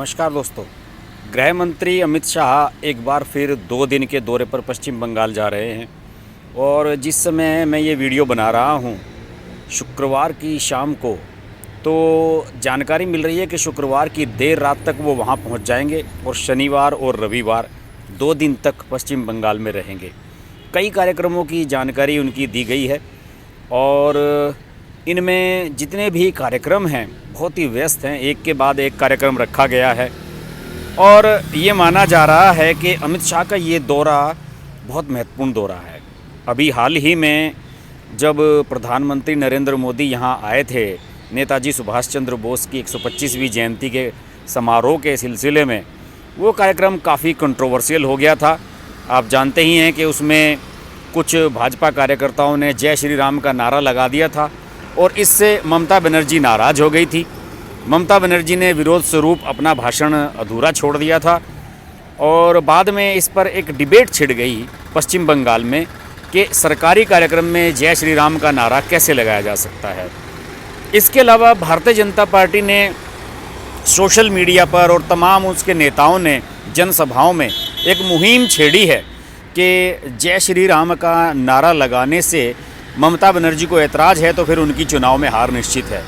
नमस्कार दोस्तों। गृह मंत्री अमित शाह एक बार फिर 2 दिन के दौरे पर पश्चिम बंगाल जा रहे हैं और जिस समय मैं ये वीडियो बना रहा हूँ शुक्रवार की शाम को, तो जानकारी मिल रही है कि शुक्रवार की देर रात तक वो वहाँ पहुँच जाएंगे और शनिवार और रविवार 2 दिन तक पश्चिम बंगाल में रहेंगे। कई कार्यक्रमों की जानकारी उनकी दी गई है और इनमें जितने भी कार्यक्रम हैं बहुत ही व्यस्त हैं, एक के बाद एक कार्यक्रम रखा गया है और ये माना जा रहा है कि अमित शाह का ये दौरा बहुत महत्वपूर्ण दौरा है। अभी हाल ही में जब प्रधानमंत्री नरेंद्र मोदी यहाँ आए थे नेताजी सुभाष चंद्र बोस की 125वीं जयंती के समारोह के सिलसिले में, वो कार्यक्रम काफ़ी कंट्रोवर्शियल हो गया था। आप जानते ही हैं कि उसमें कुछ भाजपा कार्यकर्ताओं ने जय श्री राम का नारा लगा दिया था और इससे ममता बनर्जी नाराज़ हो गई थी। ममता बनर्जी ने विरोध स्वरूप अपना भाषण अधूरा छोड़ दिया था और बाद में इस पर एक डिबेट छिड़ गई पश्चिम बंगाल में कि सरकारी कार्यक्रम में जय श्री राम का नारा कैसे लगाया जा सकता है। इसके अलावा भारतीय जनता पार्टी ने सोशल मीडिया पर और तमाम उसके नेताओं ने जनसभाओं में एक मुहिम छेड़ी है कि जय श्री राम का नारा लगाने से ममता बनर्जी को ऐतराज़ है तो फिर उनकी चुनाव में हार निश्चित है।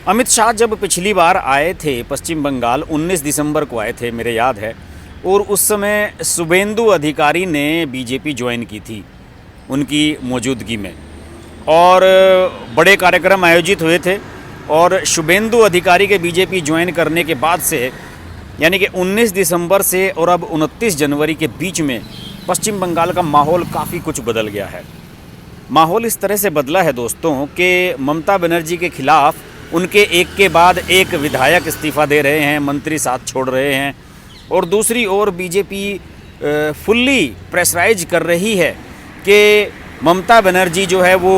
अमित शाह जब पिछली बार आए थे पश्चिम बंगाल 19 दिसंबर को आए थे, मेरे याद है, और उस समय शुभेंदु अधिकारी ने बीजेपी ज्वाइन की थी उनकी मौजूदगी में और बड़े कार्यक्रम आयोजित हुए थे और शुभेंदु अधिकारी के बीजेपी ज्वाइन करने के बाद से यानी कि 19 दिसंबर से और अब 29 जनवरी के बीच में पश्चिम बंगाल का माहौल काफ़ी कुछ बदल गया है। माहौल इस तरह से बदला है दोस्तों कि ममता बनर्जी के खिलाफ उनके एक के बाद एक विधायक इस्तीफ़ा दे रहे हैं, मंत्री साथ छोड़ रहे हैं और दूसरी ओर बीजेपी फुल्ली प्रेशराइज कर रही है कि ममता बनर्जी जो है वो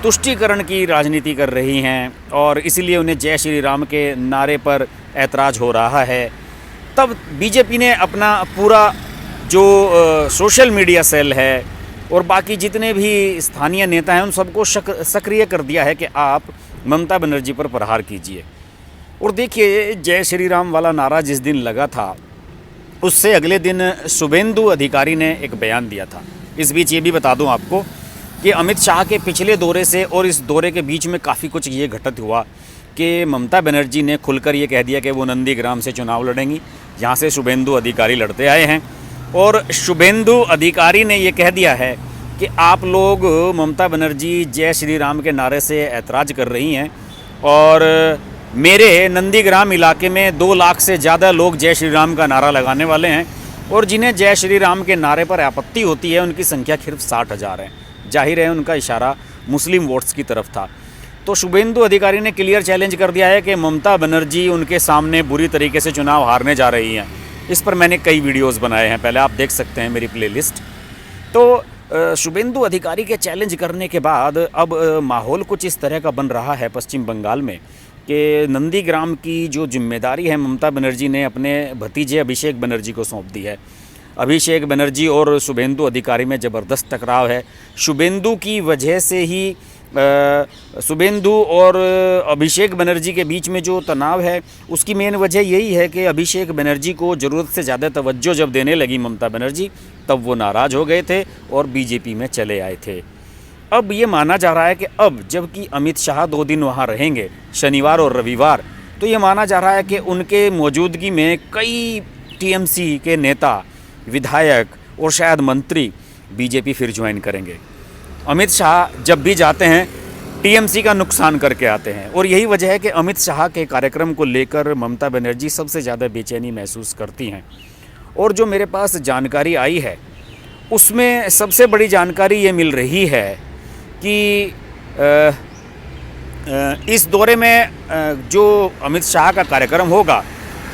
तुष्टीकरण की राजनीति कर रही हैं और इसीलिए उन्हें जय श्री राम के नारे पर ऐतराज़ हो रहा है। तब बीजेपी ने अपना पूरा जो सोशल मीडिया सेल है और बाकी जितने भी स्थानीय नेता हैं उन सबको सक्रिय कर दिया है कि आप ममता बनर्जी पर प्रहार कीजिए। और देखिए, जय श्री राम वाला नारा जिस दिन लगा था उससे अगले दिन शुभेंदु अधिकारी ने एक बयान दिया था। इस बीच ये भी बता दूं आपको कि अमित शाह के पिछले दौरे से और इस दौरे के बीच में काफ़ी कुछ ये घटित हुआ कि ममता बनर्जी ने खुलकर ये कह दिया कि वो नंदीग्राम से चुनाव लड़ेंगी, जहाँ से शुभेंदु अधिकारी लड़ते आए हैं। और शुभेंदु अधिकारी ने ये कह दिया है कि आप लोग ममता बनर्जी जय श्री राम के नारे से ऐतराज़ कर रही हैं और मेरे नंदीग्राम इलाके में 2 लाख से ज़्यादा लोग जय श्री राम का नारा लगाने वाले हैं और जिन्हें जय श्री राम के नारे पर आपत्ति होती है उनकी संख्या सिर्फ 60,000 है। जाहिर है उनका इशारा मुस्लिम वोट्स की तरफ था। तो शुभेंदु अधिकारी ने क्लियर चैलेंज कर दिया है कि ममता बनर्जी उनके सामने बुरी तरीके से चुनाव हारने जा रही हैं। इस पर मैंने कई वीडियोस बनाए हैं, पहले आप देख सकते हैं मेरी प्लेलिस्ट। तो शुभेंदु अधिकारी के चैलेंज करने के बाद अब माहौल कुछ इस तरह का बन रहा है पश्चिम बंगाल में कि नंदीग्राम की जो जिम्मेदारी है ममता बनर्जी ने अपने भतीजे अभिषेक बनर्जी को सौंप दी है। अभिषेक बनर्जी और शुभेंदु अधिकारी में ज़बरदस्त टकराव है। शुभेंदु की वजह से ही शुभेंदु और अभिषेक बनर्जी के बीच में जो तनाव है उसकी मेन वजह यही है कि अभिषेक बनर्जी को ज़रूरत से ज़्यादा तवज्जो जब देने लगी ममता बनर्जी तब वो नाराज़ हो गए थे और बीजेपी में चले आए थे। अब ये माना जा रहा है कि अब जबकि अमित शाह 2 दिन वहाँ रहेंगे, शनिवार और रविवार, तो ये माना जा रहा है कि उनके मौजूदगी में कई टीएमसी के नेता, विधायक और शायद मंत्री बीजेपी फिर ज्वाइन करेंगे। अमित शाह जब भी जाते हैं टीएमसी का नुकसान करके आते हैं और यही वजह है कि अमित शाह के कार्यक्रम को लेकर ममता बनर्जी सबसे ज़्यादा बेचैनी महसूस करती हैं। और जो मेरे पास जानकारी आई है उसमें सबसे बड़ी जानकारी ये मिल रही है कि इस दौरे में जो अमित शाह का कार्यक्रम होगा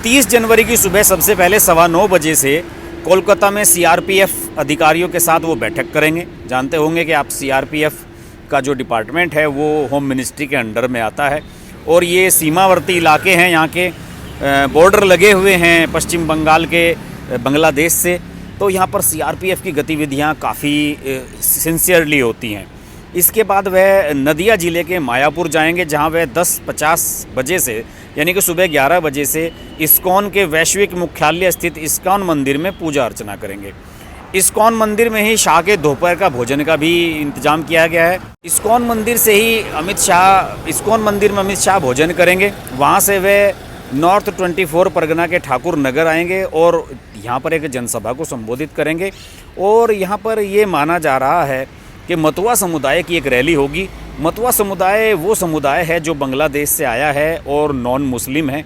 30 जनवरी की सुबह सबसे पहले 9:15 बजे से कोलकाता में सीआरपीएफ अधिकारियों के साथ वो बैठक करेंगे। जानते होंगे कि आप सीआरपीएफ का जो डिपार्टमेंट है वो होम मिनिस्ट्री के अंडर में आता है और ये सीमावर्ती इलाके हैं, यहाँ के बॉर्डर लगे हुए हैं पश्चिम बंगाल के बांग्लादेश से, तो यहाँ पर सीआरपीएफ की गतिविधियाँ काफ़ी सिंसियरली होती हैं। इसके बाद वह नदिया ज़िले के मायापुर जाएंगे, जहां वह 10:50 बजे से यानी कि सुबह 11 बजे से इस्कॉन के वैश्विक मुख्यालय स्थित इस्कॉन मंदिर में पूजा अर्चना करेंगे। इस्कॉन मंदिर में ही शाह के दोपहर का भोजन का भी इंतजाम किया गया है। इस्कॉन मंदिर में अमित शाह भोजन करेंगे। वहाँ से वे नॉर्थ 24 परगना के ठाकुर नगर आएंगे और यहाँ पर एक जनसभा को संबोधित करेंगे। और यहाँ पर ये माना जा रहा है कि मतुआ समुदाय की एक रैली होगी। मतुआ समुदाय वो समुदाय है जो बांग्लादेश से आया है और नॉन मुस्लिम है,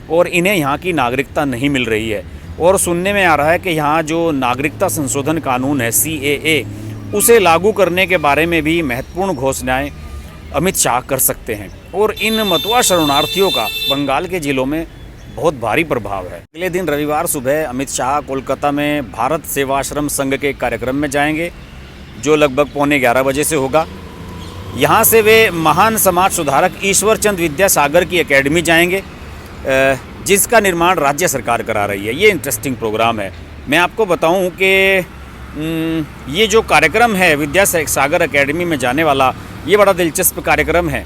और इन्हें यहाँ की नागरिकता नहीं मिल रही है। और सुनने में आ रहा है कि यहाँ जो नागरिकता संशोधन कानून है CAA, उसे लागू करने के बारे में भी महत्वपूर्ण घोषणाएं अमित शाह कर सकते हैं। और इन मतुआ शरणार्थियों का बंगाल के ज़िलों में बहुत भारी प्रभाव है। अगले दिन रविवार सुबह अमित शाह कोलकाता में भारत सेवाश्रम संघ के कार्यक्रम में जाएंगे, जो लगभग 11:15 बजे से होगा। यहाँ से वे महान समाज सुधारक ईश्वर चंद विद्यासागर की एकेडमी जाएंगे, जिसका निर्माण राज्य सरकार करा रही है। ये इंटरेस्टिंग प्रोग्राम है। मैं आपको बताऊं कि ये जो कार्यक्रम है विद्यासागर एकेडमी में जाने वाला, ये बड़ा दिलचस्प कार्यक्रम है।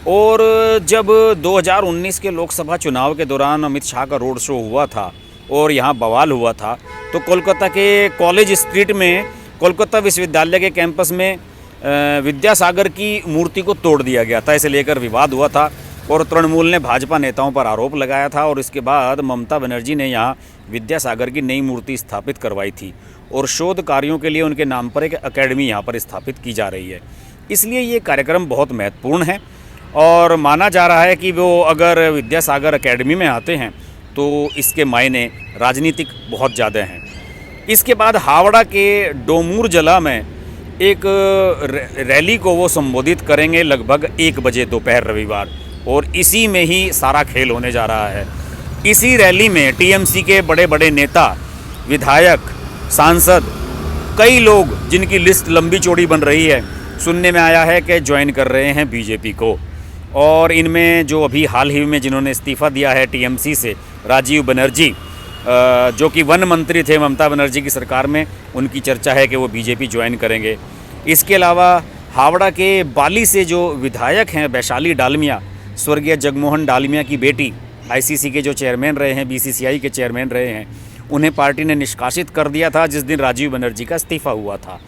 और जब 2019 के लोकसभा चुनाव के दौरान अमित शाह का रोड शो हुआ था और यहाँ बवाल हुआ था, तो कोलकाता के कॉलेज स्ट्रीट में कोलकाता विश्वविद्यालय के कैंपस में विद्यासागर की मूर्ति को तोड़ दिया गया था। इसे लेकर विवाद हुआ था और तृणमूल ने भाजपा नेताओं पर आरोप लगाया था। और इसके बाद ममता बनर्जी ने यहाँ विद्यासागर की नई मूर्ति स्थापित करवाई थी और शोध कार्यों के लिए उनके नाम पर एक एकेडमी यहाँ पर स्थापित की जा रही है। इसलिए ये कार्यक्रम बहुत महत्वपूर्ण है और माना जा रहा है कि वो अगर विद्यासागर एकेडमी में आते हैं तो इसके मायने राजनीतिक बहुत ज़्यादा हैं। इसके बाद हावड़ा के डोमूर जला में एक रैली को वो संबोधित करेंगे लगभग 1 बजे दोपहर रविवार, और इसी में ही सारा खेल होने जा रहा है। इसी रैली में TMC के बड़े बड़े नेता, विधायक, सांसद, कई लोग जिनकी लिस्ट लंबी चौड़ी बन रही है, सुनने में आया है कि ज्वाइन कर रहे हैं BJP को। और इनमें जो अभी हाल ही में जिन्होंने इस्तीफ़ा दिया है TMC से, राजीव बनर्जी, जो कि वन मंत्री थे ममता बनर्जी की सरकार में, उनकी चर्चा है कि वो BJP ज्वाइन करेंगे। इसके अलावा हावड़ा के बाली से जो विधायक हैं वैशाली डालमिया, स्वर्गीय जगमोहन डालमिया की बेटी, ICC के जो चेयरमैन रहे हैं, BCCI के चेयरमैन रहे हैं, उन्हें पार्टी ने निष्कासित कर दिया था जिस दिन राजीव बनर्जी का इस्तीफ़ा हुआ था,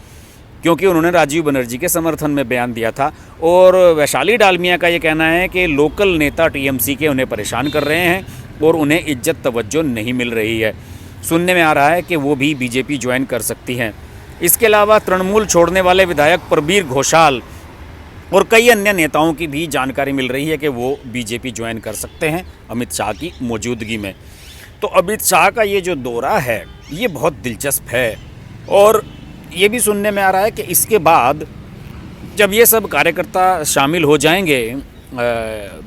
क्योंकि उन्होंने राजीव बनर्जी के समर्थन में बयान दिया था। और वैशाली डालमिया का ये कहना है कि लोकल नेता TMC के उन्हें परेशान कर रहे हैं और उन्हें इज्जत तवज्जो नहीं मिल रही है। सुनने में आ रहा है कि वो भी BJP ज्वाइन कर सकती हैं। इसके अलावा तृणमूल छोड़ने वाले विधायक प्रबीर घोषाल और कई अन्य नेताओं की भी जानकारी मिल रही है कि वो BJP ज्वाइन कर सकते हैं अमित शाह की मौजूदगी में। तो अमित शाह का ये जो दौरा है ये बहुत दिलचस्प है। और ये भी सुनने में आ रहा है कि इसके बाद जब ये सब कार्यकर्ता शामिल हो जाएंगे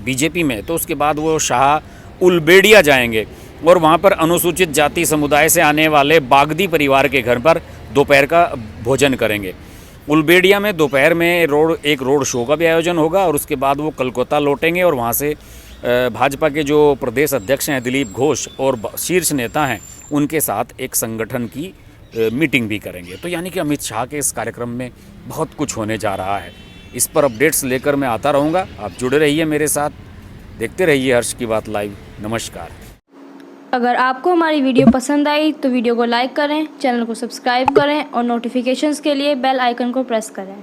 BJP में, तो उसके बाद वो शाह उलबेड़िया जाएंगे और वहाँ पर अनुसूचित जाति समुदाय से आने वाले बागदी परिवार के घर पर दोपहर का भोजन करेंगे। उलबेड़िया में दोपहर में एक रोड शो का भी आयोजन होगा और उसके बाद वो कोलकाता लौटेंगे और वहाँ से भाजपा के जो प्रदेश अध्यक्ष हैं दिलीप घोष और शीर्ष नेता हैं उनके साथ एक संगठन की मीटिंग भी करेंगे। तो यानी कि अमित शाह के इस कार्यक्रम में बहुत कुछ होने जा रहा है। इस पर अपडेट्स लेकर मैं आता रहूँगा। आप जुड़े रहिए मेरे साथ, देखते रहिए हर्ष की बात लाइव। नमस्कार। अगर आपको हमारी वीडियो पसंद आई तो वीडियो को लाइक करें, चैनल को सब्सक्राइब करें और नोटिफिकेशंस के लिए बेल आइकन को प्रेस करें।